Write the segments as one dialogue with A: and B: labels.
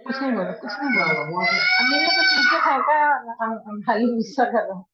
A: कुछ नहीं बोलो, कुछ नहीं बोलो। अम्मी ने कुछ नीचे फेंका, खाली गुस्सा कर रहा हूँ।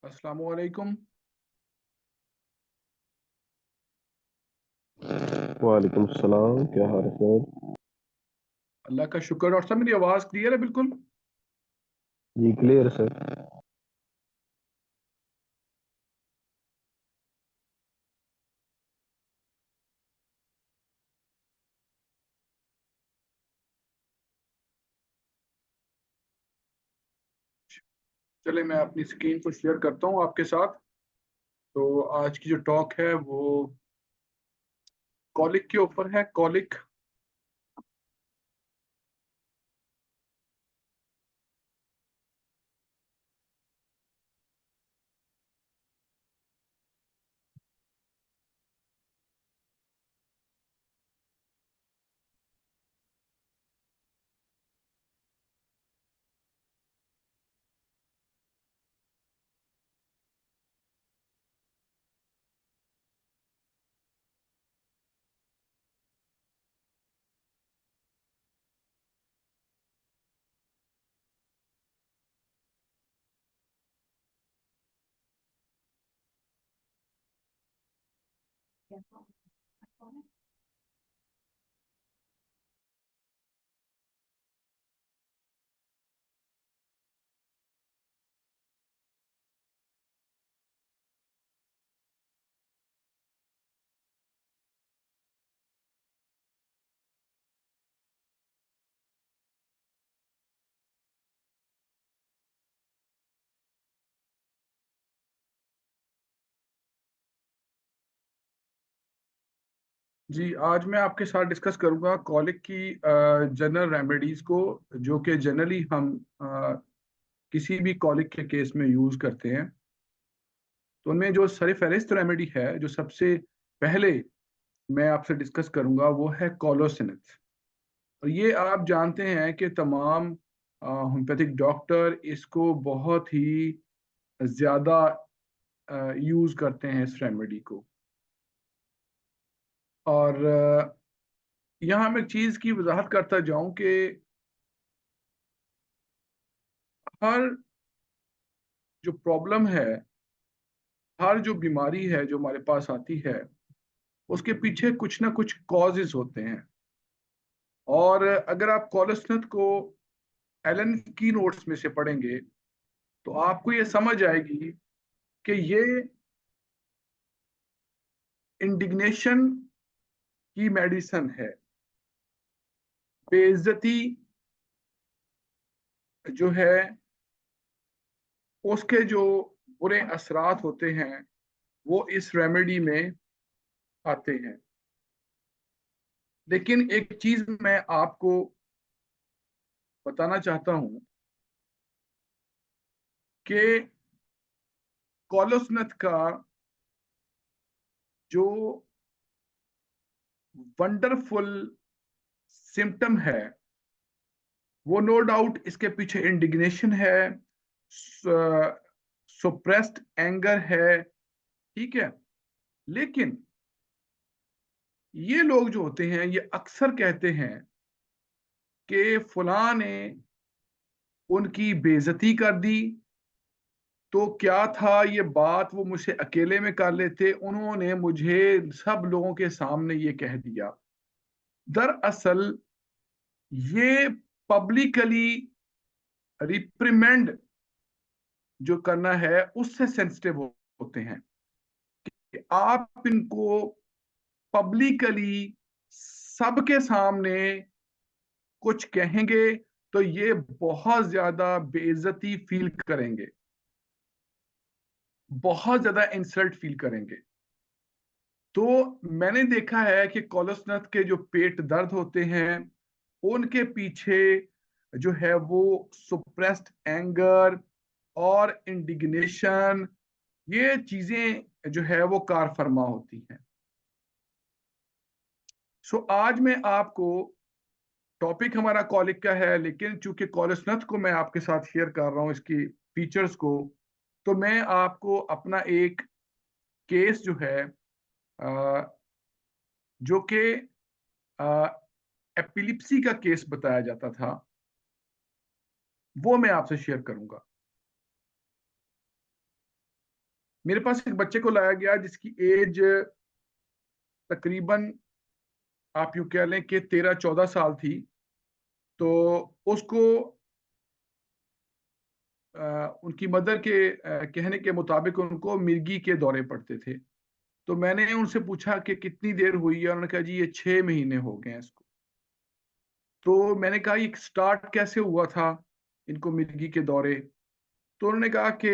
B: अस्सलाम वालेकुम।
C: वालेकुम सलाम, क्या हाल है सर?
B: अल्लाह का शुक्र। डॉक्टर साहब, मेरी आवाज़ क्लियर है बिल्कुल?
C: जी क्लियर सर।
B: चले, मैं अपनी स्क्रीन को शेयर करता हूँ आपके साथ। तो आज की जो टॉक है वो कॉलिक के ऊपर है। कॉलिक। जी, आज मैं आपके साथ डिस्कस करूंगा कॉलिक की जनरल रेमेडीज को, जो कि जनरली हम किसी भी कॉलिक के केस में यूज करते हैं। तो उनमें जो सरफहरिस्त रेमेडी है, जो सबसे पहले मैं आपसे डिस्कस करूंगा, वो है कॉलोसिनेथ। और ये आप जानते हैं कि तमाम होम्योपैथिक डॉक्टर इसको बहुत ही ज्यादा यूज करते हैं इस रेमेडी को। और यहाँ मैं एक चीज की वजाहत करता जाऊं कि हर जो प्रॉब्लम है, हर जो बीमारी है जो हमारे पास आती है, उसके पीछे कुछ ना कुछ कॉजेज होते हैं। और अगर आप कॉलेस्ट्रॉल को एलन की नोट्स में से पढ़ेंगे तो आपको ये समझ आएगी कि ये इंडिग्नेशन की मेडिसिन है। बेइज्जती जो है, उसके जो बुरे असरात होते हैं, वो इस रेमेडी में आते हैं। लेकिन एक चीज मैं आपको बताना चाहता हूं कि कॉलोस्नेथ का जो वंडरफुल सिम्टम है, वो नो डाउट इसके पीछे इंडिग्नेशन है, सुप्रेस्ड एंगर है, ठीक है। लेकिन ये लोग जो होते हैं, ये अक्सर कहते हैं कि फलां ने उनकी बेइज्जती कर दी, तो क्या था ये बात, वो मुझसे अकेले में कर लेते, उन्होंने मुझे सब लोगों के सामने ये कह दिया। दरअसल ये पब्लिकली रिप्रिमेंड जो करना है उससे सेंसिटिव होते हैं कि आप इनको पब्लिकली सबके सामने कुछ कहेंगे तो ये बहुत ज्यादा बेइज्जती फील करेंगे, बहुत ज्यादा इंसल्ट फील करेंगे। तो मैंने देखा है कि कॉलोस्नेथ के जो पेट दर्द होते हैं, उनके पीछे जो है वो सुप्रेस्ड एंगर और इंडिग्नेशन, ये चीजें जो है वो कार फरमा होती हैं। सो आज मैं आपको, टॉपिक हमारा कॉलिक का है, लेकिन चूंकि कॉलोस्नेथ को मैं आपके साथ शेयर कर रहा हूं, इसकी फीचर्स को, तो मैं आपको अपना एक केस जो है, जो कि एपिलिप्सी का केस बताया जाता था, वो मैं आपसे शेयर करूंगा। मेरे पास एक बच्चे को लाया गया जिसकी एज तकरीबन, आप यूं कह लें कि 13-14 साल थी। तो उसको उनकी मदर के कहने के मुताबिक उनको मिर्गी के दौरे पड़ते थे। तो मैंने उनसे पूछा कि कितनी देर हुई है, उन्होंने कहा जी ये 6 महीने हो गए हैं इसको। तो मैंने कहा ये स्टार्ट कैसे हुआ था इनको मिर्गी के दौरे। तो उन्होंने कहा कि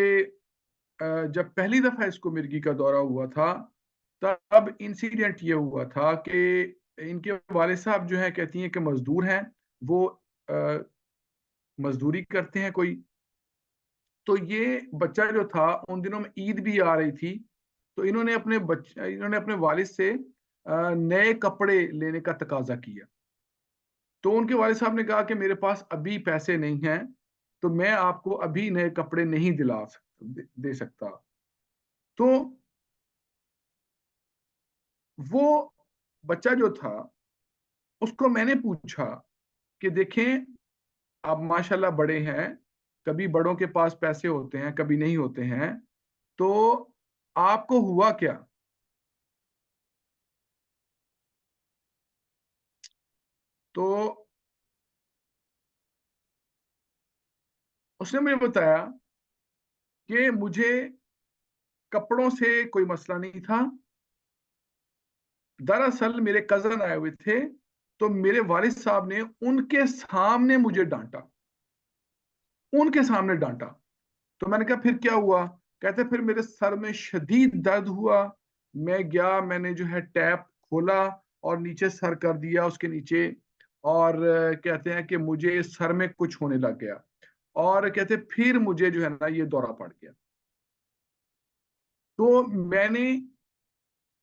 B: जब पहली दफा इसको मिर्गी का दौरा हुआ था, तब इंसिडेंट ये हुआ था कि इनके वाले साहब जो है, कहती हैं कि मजदूर हैं वो, अ, मजदूरी करते हैं कोई। तो ये बच्चा जो था, उन दिनों में ईद भी आ रही थी, तो इन्होंने अपने वालिद से नए कपड़े लेने का तकाजा किया। तो उनके वालिद साहब ने कहा कि मेरे पास अभी पैसे नहीं हैं, तो मैं आपको अभी नए कपड़े नहीं दिला सकता, दे सकता। तो वो बच्चा जो था, उसको मैंने पूछा कि देखें, आप माशाल्लाह बड़े हैं, कभी बड़ों के पास पैसे होते हैं, कभी नहीं होते हैं, तो आपको हुआ क्या। तो उसने मुझे बताया कि मुझे कपड़ों से कोई मसला नहीं था। दरअसल मेरे कजन आए हुए थे, तो मेरे वालिद साहब ने उनके सामने मुझे डांटा, उनके सामने डांटा। तो मैंने कहा फिर क्या हुआ। कहते फिर मेरे सर में शदीद दर्द हुआ, मैं गया, मैंने जो है टैप खोला और नीचे सर कर दिया उसके नीचे, और कहते हैं कि मुझे सर में कुछ होने लग गया, और कहते फिर मुझे जो है ना ये दौरा पड़ गया। तो मैंने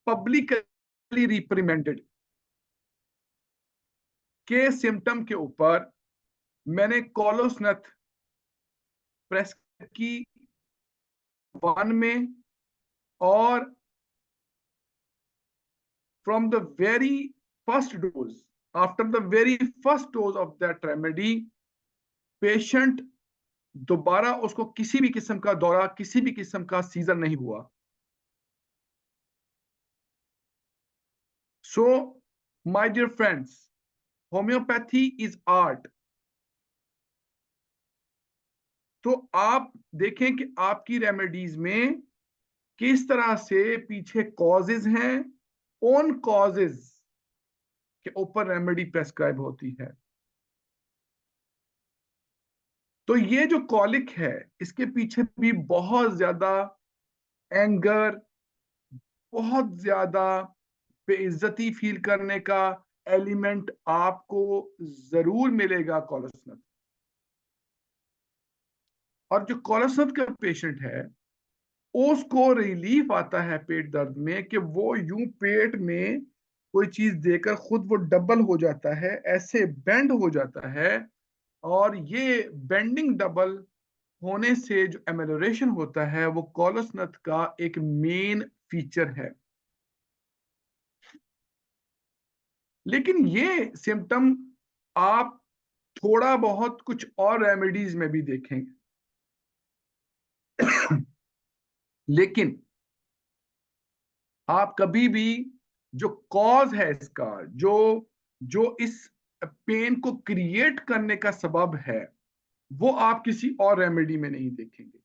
B: पब्लिकली रिप्रिमेंडेड के सिम्टम के ऊपर मैंने कॉलोसनथ प्रेस की 1 में, और from the very first dose, after the very first dose of that remedy, patient दोबारा उसको किसी भी किस्म का दौरा, किसी भी किस्म का सीजर नहीं हुआ। So my dear friends, homeopathy is art। तो आप देखें कि आपकी रेमेडीज में किस तरह से पीछे कॉजेज हैं, उन कॉजेज के ऊपर रेमेडी प्रेस्क्राइब होती है। तो ये जो कॉलिक है इसके पीछे भी बहुत ज्यादा एंगर, बहुत ज्यादा बेइज्जती फील करने का एलिमेंट आपको जरूर मिलेगा कॉलोसनथ। और जो कॉलोसनथ का पेशेंट है उसको रिलीफ आता है पेट दर्द में कि वो यूं पेट में कोई चीज देकर खुद वो डबल हो जाता है, ऐसे बेंड हो जाता है, और ये बेंडिंग डबल होने से जो एमेलोरेशन होता है वो कॉलोसनथ का एक मेन फीचर है। लेकिन ये सिम्टम आप थोड़ा बहुत कुछ और रेमेडीज में भी देखेंगे। लेकिन आप कभी भी जो कॉज है इसका, जो जो इस पेन को क्रिएट करने का सबब है, वो आप किसी और रेमेडी में नहीं देखेंगे।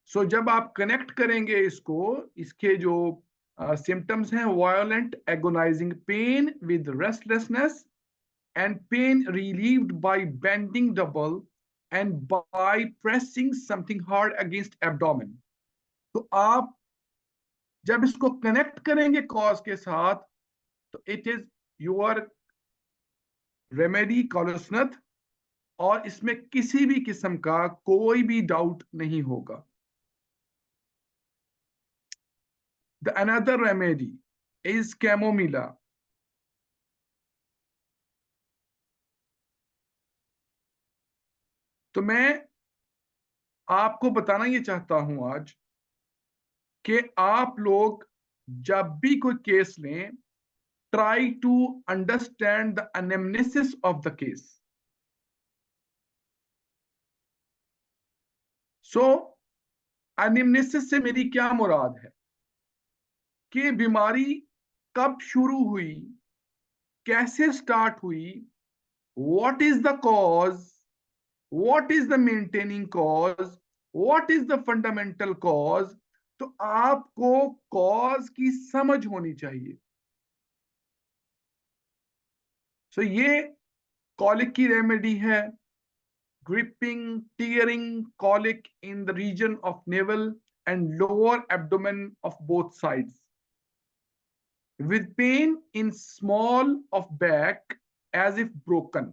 B: सो जब आप कनेक्ट करेंगे इसको, इसके जो सिम्टम्स हैं, violent agonising pain with restlessness and pain relieved by bending double and by pressing something hard against abdomen। तो आप जब इसको कनेक्ट करेंगे कॉज के साथ, तो इट इज योर रेमेडी कॉलोसनथ, और इसमें किसी भी किस्म का कोई भी डाउट नहीं होगा। The another remedy is chamomilla. तो मैं आपको बताना ये चाहता हूं आज कि आप लोग जब भी कोई केस लें, try to understand the anamnesis of the case। So anamnesis से मेरी क्या मुराद है कि बीमारी कब शुरू हुई, कैसे स्टार्ट हुई, what is the cause, what is the maintaining cause, what is the fundamental cause। तो आपको कॉज की समझ होनी चाहिए। सो ये कॉलिक की रेमेडी है, gripping, tearing colic in the region of navel and lower abdomen of both sides, with pain in small of back as if broken।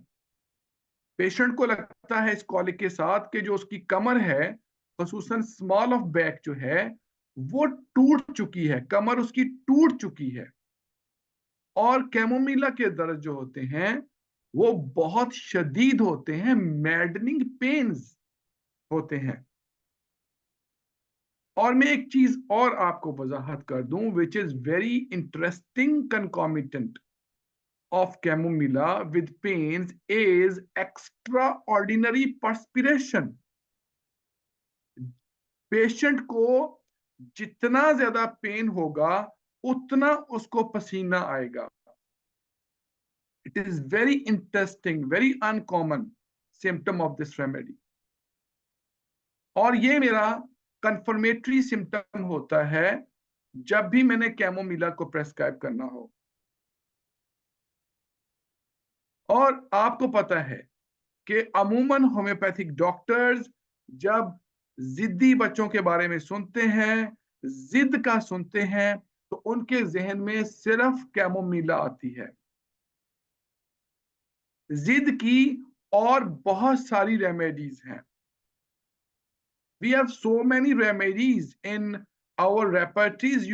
B: Patient को लगता है इस कॉलिक के साथ कि जो उसकी कमर है, खसूसन स्मॉल ऑफ बैक जो है वो टूट चुकी है, कमर उसकी टूट चुकी है। और कैमोमिला के दर्द जो होते हैं वो बहुत शदीद होते हैं, मैडनिंग पेन्स होते हैं। और मैं एक चीज और आपको वजाहत कर दूं, which is very interesting concomitant of chamomilla with pains is extraordinary perspiration. Patient को जितना ज्यादा पेन होगा उतना उसको पसीना आएगा। It is very interesting, very uncommon symptom of this remedy. और ये मेरा कंफर्मेटरी सिम्टम होता है जब भी मैंने कैमोमिला को प्रेस्क्राइब करना हो। और आपको पता है कि अमूमन होम्योपैथिक डॉक्टर्स जब जिद्दी बच्चों के बारे में सुनते हैं, जिद का सुनते हैं, तो उनके जहन में सिर्फ कैमोमिला आती है। जिद की और बहुत सारी रेमेडीज हैं। We have so many remedies in our repertories,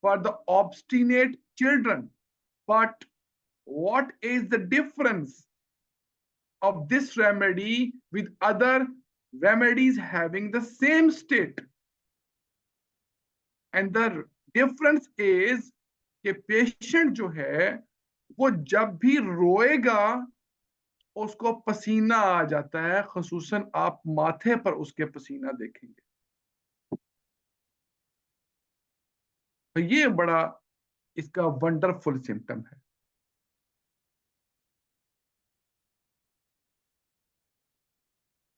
B: for the obstinate children. But what is the difference of this remedy with other remedies having the same state? And the difference is कि patient जो है वो जब भी रोएगा उसको पसीना आ जाता है, खसूसन आप माथे पर उसके पसीना देखेंगे। तो ये बड़ा इसका वंडरफुल सिम्टम है।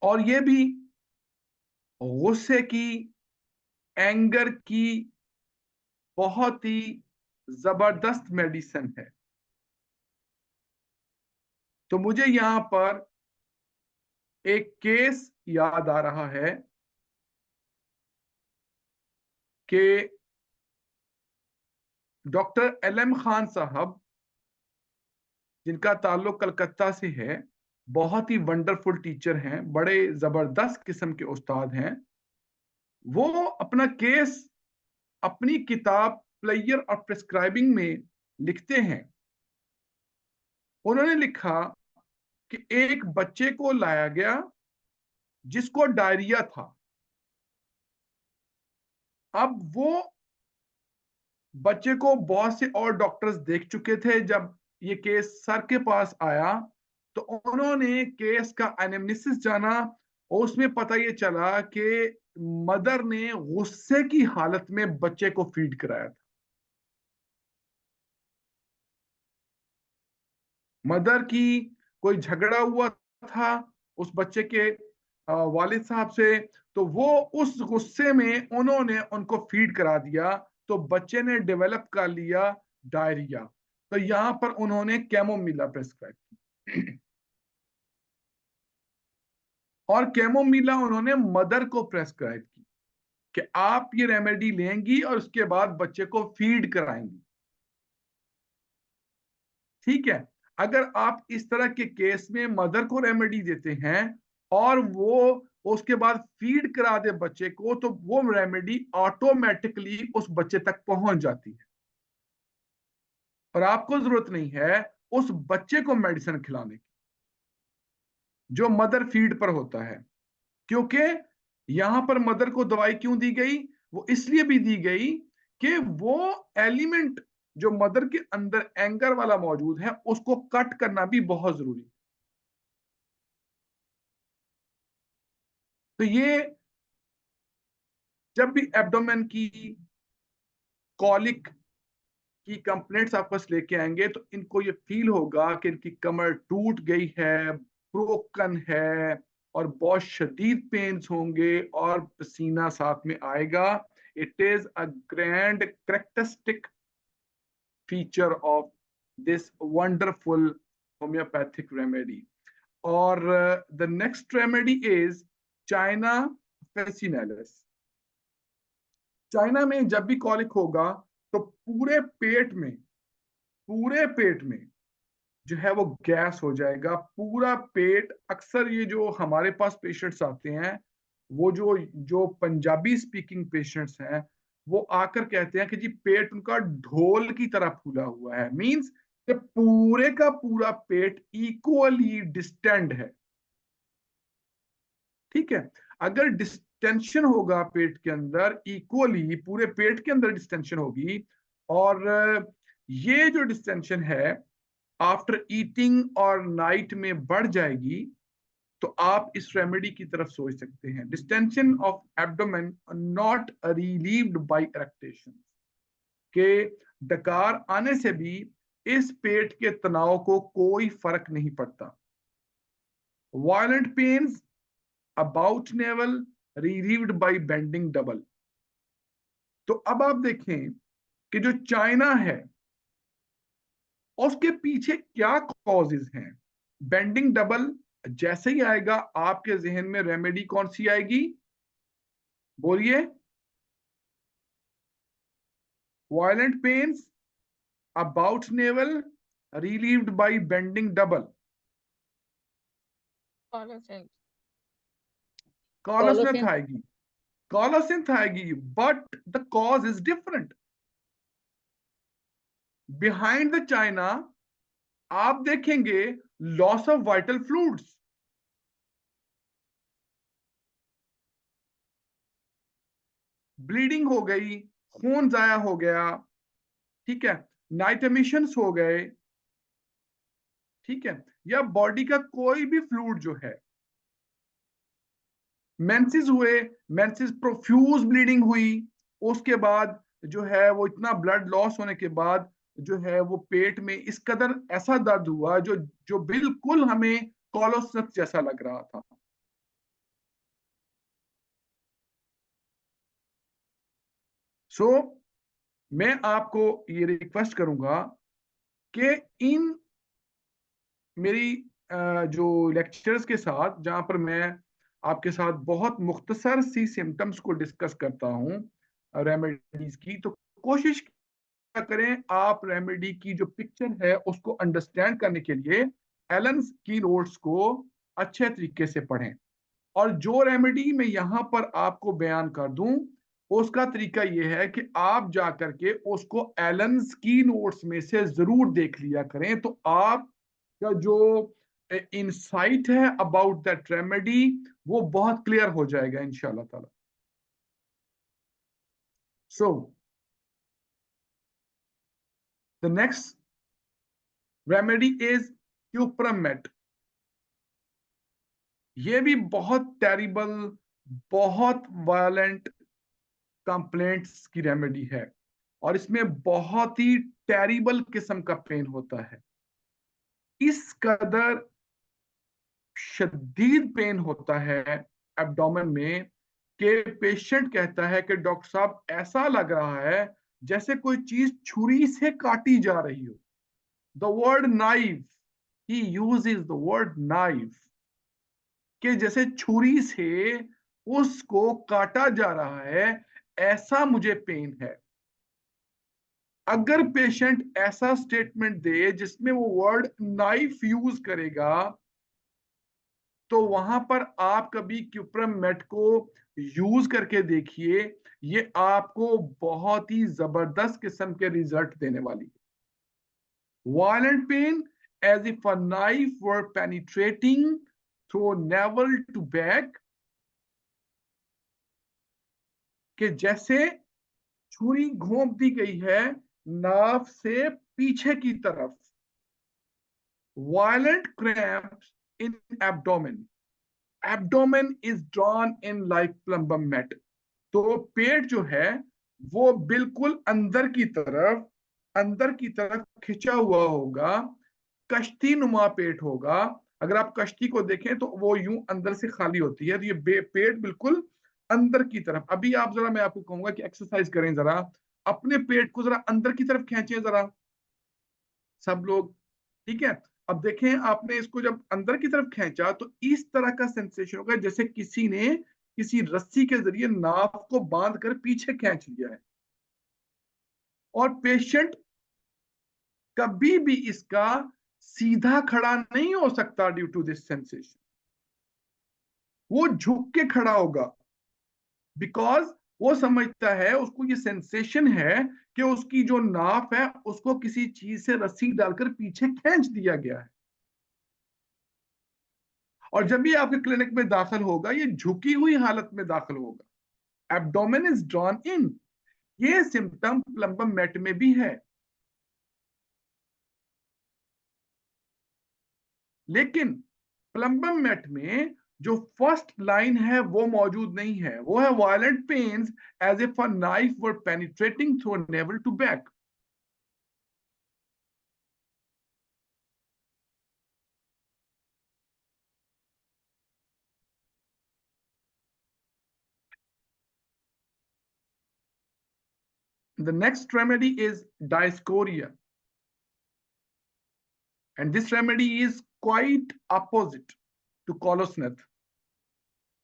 B: और ये भी गुस्से की, एंगर की बहुत ही जबरदस्त मेडिसिन है। तो मुझे यहां पर एक केस याद आ रहा है कि डॉक्टर LM खान साहब, जिनका ताल्लुक कलकत्ता से है, बहुत ही वंडरफुल टीचर हैं, बड़े जबरदस्त किस्म के उस्ताद हैं। वो अपना केस अपनी किताब प्लेयर और प्रिस्क्राइबिंग में लिखते हैं। उन्होंने लिखा कि एक बच्चे को लाया गया जिसको डायरिया था। अब वो बच्चे को बहुत से और डॉक्टर्स देख चुके थे। जब ये केस सर के पास आया तो उन्होंने केस का एनालिसिस जाना और उसमें पता ये चला कि मदर ने गुस्से की हालत में बच्चे को फीड कराया था। मदर की कोई झगड़ा हुआ था उस बच्चे के वालिद साहब से, तो वो उस गुस्से में उन्होंने उनको फीड करा दिया, तो बच्चे ने डेवलप कर लिया डायरिया। तो यहां पर उन्होंने कैमोमिला प्रेस्क्राइब की और कैमोमिला उन्होंने मदर को प्रेस्क्राइब की कि आप ये रेमेडी लेंगी और उसके बाद बच्चे को फीड कराएंगी। ठीक है, अगर आप इस तरह के केस में मदर को रेमेडी देते हैं और वो उसके बाद फीड करा दे बच्चे को, तो वो रेमेडी ऑटोमेटिकली उस बच्चे तक पहुंच जाती है और आपको जरूरत नहीं है उस बच्चे को मेडिसिन खिलाने की जो मदर फीड पर होता है। क्योंकि यहां पर मदर को दवाई क्यों दी गई? वो इसलिए भी दी गई कि वो एलिमेंट जो मदर के अंदर एंगर वाला मौजूद है उसको कट करना भी बहुत जरूरी है। तो ये जब भी एब्डोमेन की कॉलिक की कंप्लेंट्स आप पास लेके आएंगे तो इनको ये फील होगा कि इनकी कमर टूट गई है, ब्रोकन है और बहुत शदीद पेन्स होंगे और पसीना साथ में आएगा। It is a grand characteristic feature of this wonderful homeopathic remedy. और the next remedy is China officinalis. China में जब भी कॉलिक होगा तो पूरे पेट में जो है वो गैस हो जाएगा, पूरा पेट। अक्सर ये जो हमारे पास पेशेंट्स आते हैं वो जो जो पंजाबी स्पीकिंग पेशेंट्स हैं वो आकर कहते हैं कि जी पेट उनका ढोल की तरह फूला हुआ है। मींस कि पूरे का पूरा पेट इक्वली डिस्टेंड है। ठीक है, अगर डिस्टेंशन होगा पेट के अंदर, इक्वली पूरे पेट के अंदर डिस्टेंशन होगी और ये जो डिस्टेंशन है आफ्टर ईटिंग और नाइट में बढ़ जाएगी, तो आप इस रेमेडी की तरफ सोच सकते हैं। Distension of abdomen not relieved by eructation, के डकार आने से भी इस पेट के तनाव को कोई फर्क नहीं पड़ता। Violent pains about navel relieved by bending double. तो अब आप देखें कि जो चाइना है उसके पीछे क्या कॉजेज हैं। बेंडिंग डबल जैसे ही आएगा आपके जहन में रेमेडी कौन सी आएगी? बोलिए। Violent pains about navel relieved by bending double. Colosynth आएगी, colosynth आएगी, but the cause is different. Behind the China आप देखेंगे loss of vital fluids. Bleeding हो गई, खून जाया हो गया, ठीक है, नाइट एमिशंस हो गए, ठीक है, या बॉडी का कोई भी फ्लूइड जो है, मेंसेस हुए, मेंसेस प्रोफ्यूज ब्लीडिंग हुई, उसके बाद जो है वो इतना ब्लड लॉस होने के बाद जो है वो पेट में इस कदर ऐसा दर्द हुआ जो जो बिल्कुल हमें कोलोसिस जैसा लग रहा था। सो मैं आपको ये रिक्वेस्ट करूंगा कि इन मेरी जो लेक्चर्स के साथ जहां पर मैं आपके साथ बहुत मुख्तसर सी सिम्टम्स को डिस्कस करता हूं रेमेडीज की, तो कोशिश करें आप रेमेडी की जो पिक्चर है उसको अंडरस्टैंड करने के लिए एलन की नोट्स को अच्छे तरीके से पढ़ें, और जो रेमेडी मैं यहाँ पर आपको बयान कर दूं उसका तरीका यह है कि आप जा करके उसको एलन की नोट्स में से जरूर देख लिया करें, तो आप का जो इंसाइट है अबाउट दैट रेमेडी वो बहुत क्लियर हो जाएगा इंशाल्लाह ताला। So the next remedy is cuprum met. ये भी बहुत टेरिबल, बहुत वायलेंट कंप्लेंट्स की रेमेडी है, और इसमें बहुत ही टेरिबल किस्म का पेन होता है। इस कदर शदीद पेन होता है एब्डोमेन में कि पेशेंट कहता है कि डॉक्टर साहब ऐसा लग रहा है जैसे कोई चीज छुरी से काटी जा रही हो। The word knife, he uses the word knife, कि जैसे छुरी से उसको काटा जा रहा है, ऐसा मुझे पेन है। अगर पेशेंट ऐसा स्टेटमेंट दे जिसमें वो वर्ड नाइफ यूज करेगा, तो वहां पर आप कभी क्यूप्रमेट को यूज करके देखिए, ये आपको बहुत ही जबरदस्त किस्म के रिजल्ट देने वाली है। Violent pain as if a knife were penetrating through navel to back, कि जैसे छुरी घोंप दी गई है नाव से पीछे की तरफ। Violent cramps in abdomen, abdomen is drawn in like plumbum met, तो पेट जो है वो बिल्कुल अंदर की तरफ खिंचा हुआ होगा, कश्ती नुमा पेट होगा। अगर आप कश्ती को देखें तो वो यूं अंदर से खाली होती है, तो ये पेट बिल्कुल अंदर की तरफ। अभी आप जरा, मैं आपको कहूंगा कि एक्सरसाइज करें, जरा अपने पेट को जरा अंदर की तरफ खींचे जरा सब लोग, ठीक है। अब देखें, आपने इसको जब अंदर की तरफ खींचा तो इस तरह का सेंसेशन होगा जैसे किसी ने किसी रस्सी के जरिए नाव को बांध कर पीछे खींच लिया है, और पेशेंट कभी भी इसका सीधा खड़ा नहीं हो सकता ड्यू टू दिस सेंसेशन। वो झुक के खड़ा होगा, बिकॉज वो समझता है, उसको ये सेंसेशन है कि उसकी जो नाफ है उसको किसी चीज से रस्सी डालकर पीछे खींच दिया गया है। और जब भी आपके क्लिनिक में दाखिल होगा ये झुकी हुई हालत में दाखिल होगा, एब्डोमेन इज ड्रॉन इन। ये सिम्टम प्लम्बम मैट में भी है, लेकिन प्लम्बम मैट में जो फर्स्ट लाइन है वो मौजूद नहीं है, वो है violent pains as if a knife were penetrating through navel to back. The next remedy is Diascoria, and this remedy is quite opposite to Colosnath.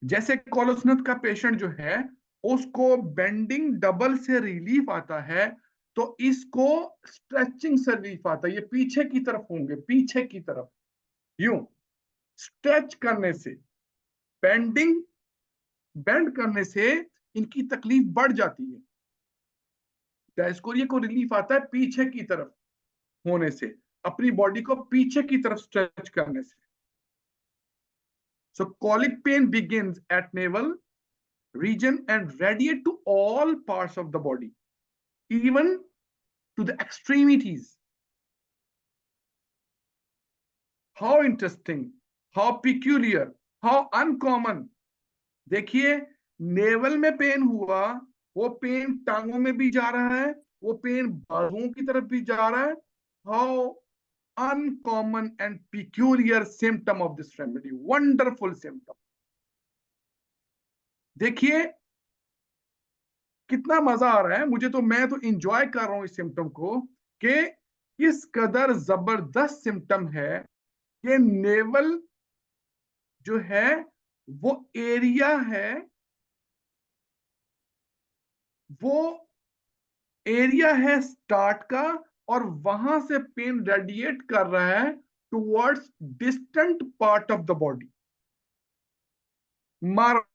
B: जैसे कोलोस्नथ का पेशेंट जो है उसको बेंडिंग डबल से रिलीफ आता है, तो इसको स्ट्रेचिंग से रिलीफ आता है। ये पीछे की तरफ होंगे, पीछे की तरफ, यूं स्ट्रेच करने से, बेंडिंग, बेंड करने से इनकी तकलीफ बढ़ जाती है। डायस्कोरिया को रिलीफ आता है पीछे की तरफ होने से, अपनी बॉडी को पीछे की तरफ स्ट्रेच करने से। So colic pain begins at navel region and radiate to all parts of the body, even to the extremities. How interesting, how peculiar, how uncommon. देखिए, नेवल में पेन हुआ, वो पेन टांगों में भी जा रहा है, वो पेन बाजुओं की तरफ भी जा रहा है। How uncommon and peculiar symptom of this remedy, wonderful symptom. देखिए कितना मजा आ रहा है मुझे, तो मैं तो इंजॉय कर रहा हूं इस सिम्टम को, कि किस कदर जबरदस्त सिम्टम है। कि नेवल जो है वो एरिया है, वो एरिया है स्टार्ट का, और वहां से पेन रेडिएट कर रहा है towards distant part of the body.